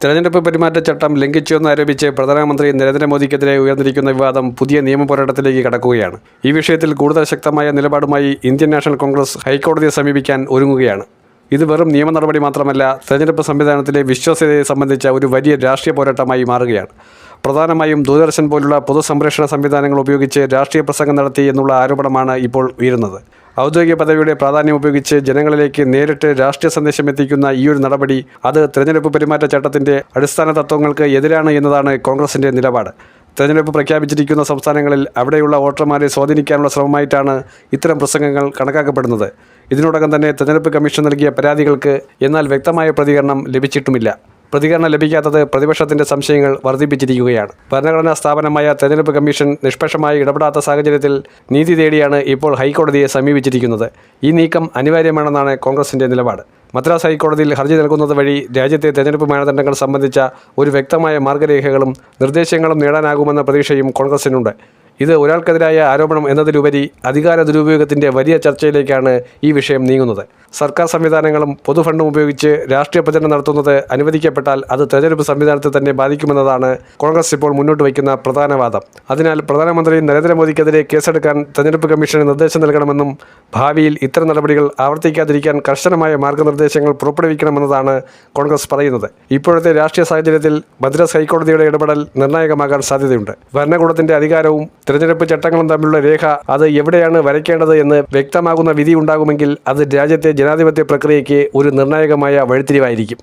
തെരഞ്ഞെടുപ്പ് പെരുമാറ്റച്ചട്ടം ലംഘിച്ചുവെന്നാരോപിച്ച് പ്രധാനമന്ത്രി നരേന്ദ്രമോദിക്കെതിരെ ഉയർന്നിരിക്കുന്ന വിവാദം പുതിയ നിയമപോരാട്ടത്തിലേക്ക് കടക്കുകയാണ്. ഈ വിഷയത്തിൽ കൂടുതൽ ശക്തമായ നിലപാടുമായി ഇന്ത്യൻ നാഷണൽ കോൺഗ്രസ് ഹൈക്കോടതിയെ സമീപിക്കാൻ ഒരുങ്ങുകയാണ്. ഇത് വെറും നിയമ നടപടി മാത്രമല്ല, തെരഞ്ഞെടുപ്പ് സംവിധാനത്തിലെ വിശ്വാസ്യതയെ സംബന്ധിച്ച ഒരു വലിയ രാഷ്ട്രീയ പോരാട്ടമായി മാറുകയാണ്. പ്രധാനമായും ദൂരദർശൻ പോലുള്ള പൊതുസംപ്രേഷണ സംവിധാനങ്ങൾ ഉപയോഗിച്ച് രാഷ്ട്രീയ പ്രസംഗം നടത്തി എന്നുള്ള ആരോപണമാണ് ഇപ്പോൾ ഉയരുന്നത്. ഔദ്യോഗിക പദവിയുടെ പ്രാധാന്യം ഉപയോഗിച്ച് ജനങ്ങളിലേക്ക് നേരിട്ട് രാഷ്ട്രീയ സന്ദേശം എത്തിക്കുന്ന ഈയൊരു നടപടി അത് തെരഞ്ഞെടുപ്പ് പെരുമാറ്റച്ചട്ടത്തിൻ്റെ അടിസ്ഥാന തത്വങ്ങൾക്ക് എതിരാണ് എന്നതാണ് കോൺഗ്രസിൻ്റെ നിലപാട്. തെരഞ്ഞെടുപ്പ് പ്രഖ്യാപിച്ചിരിക്കുന്ന സംസ്ഥാനങ്ങളിൽ അവിടെയുള്ള വോട്ടർമാരെ സ്വാധീനിക്കാനുള്ള ശ്രമമായിട്ടാണ് ഇത്തരം പ്രസംഗങ്ങൾ കണക്കാക്കപ്പെടുന്നത്. ഇതിനോടകം തന്നെ തെരഞ്ഞെടുപ്പ് കമ്മീഷൻ നൽകിയ പരാതികൾക്ക് എന്നാൽ വ്യക്തമായ പ്രതികരണം ലഭിച്ചിട്ടുമില്ല. പ്രതികരണം ലഭിക്കാത്തത് പ്രതിപക്ഷത്തിൻ്റെ സംശയങ്ങൾ വർദ്ധിപ്പിച്ചിരിക്കുകയാണ്. ഭരണഘടനാ സ്ഥാപനമായ തെരഞ്ഞെടുപ്പ് കമ്മീഷൻ നിഷ്പക്ഷമായി ഇടപെടാത്ത സാഹചര്യത്തിൽ നീതി തേടിയാണ് ഇപ്പോൾ ഹൈക്കോടതിയെ സമീപിച്ചിരിക്കുന്നത്. ഈ നീക്കം അനിവാര്യമാണെന്നാണ് കോൺഗ്രസിൻ്റെ നിലപാട്. മദ്രാസ് ഹൈക്കോടതിയിൽ ഹർജി നൽകുന്നത് വഴി രാജ്യത്തെ തെരഞ്ഞെടുപ്പ് മാനദണ്ഡങ്ങൾ സംബന്ധിച്ച ഒരു വ്യക്തമായ മാർഗരേഖകളും നിർദ്ദേശങ്ങളും നേടാനാകുമെന്ന പ്രതീക്ഷയും കോൺഗ്രസിനുണ്ട്. ഇത് ഒരാൾക്കെതിരായ ആരോപണം എന്നതിലുപരി അധികാര ദുരുപയോഗത്തിൻ്റെ വലിയ ചർച്ചയിലേക്കാണ് ഈ വിഷയം നീങ്ങുന്നത്. സർക്കാർ സംവിധാനങ്ങളും പൊതുഫണ്ടും ഉപയോഗിച്ച് രാഷ്ട്രീയ പ്രചരണം നടത്തുന്നത് അനുവദിക്കപ്പെട്ടാൽ അത് തെരഞ്ഞെടുപ്പ് സംവിധാനത്തെ തന്നെ ബാധിക്കുമെന്നതാണ് കോൺഗ്രസ് ഇപ്പോൾ മുന്നോട്ട് വയ്ക്കുന്ന പ്രധാന വാദം. അതിനാൽ പ്രധാനമന്ത്രി നരേന്ദ്രമോദിക്കെതിരെ കേസെടുക്കാൻ തെരഞ്ഞെടുപ്പ് കമ്മീഷന് നിർദ്ദേശം നൽകണമെന്നും ഭാവിയിൽ ഇത്തരം നടപടികൾ ആവർത്തിക്കാതിരിക്കാൻ കർശനമായ മാർഗനിർദ്ദേശങ്ങൾ പുറപ്പെടുവിക്കണമെന്നതാണ് കോൺഗ്രസ് പറയുന്നത്. ഇപ്പോഴത്തെ രാഷ്ട്രീയ സാഹചര്യത്തിൽ മദ്രാസ് ഹൈക്കോടതിയുടെ ഇടപെടൽ നിർണായകമാകാൻ സാധ്യതയുണ്ട്. ഭരണകൂടത്തിൻ്റെ അധികാരവും തെരഞ്ഞെടുപ്പ് ചട്ടങ്ങളും തമ്മിലുള്ള രേഖ അത് എവിടെയാണ് വരയ്ക്കേണ്ടത് എന്ന് വ്യക്തമാകുന്ന വിധി ഉണ്ടാകുമെങ്കിൽ അത് രാജ്യത്തെ ജനാധിപത്യ പ്രക്രിയയ്ക്ക് ഒരു നിർണായകമായ വഴിത്തിരിവായിരിക്കും.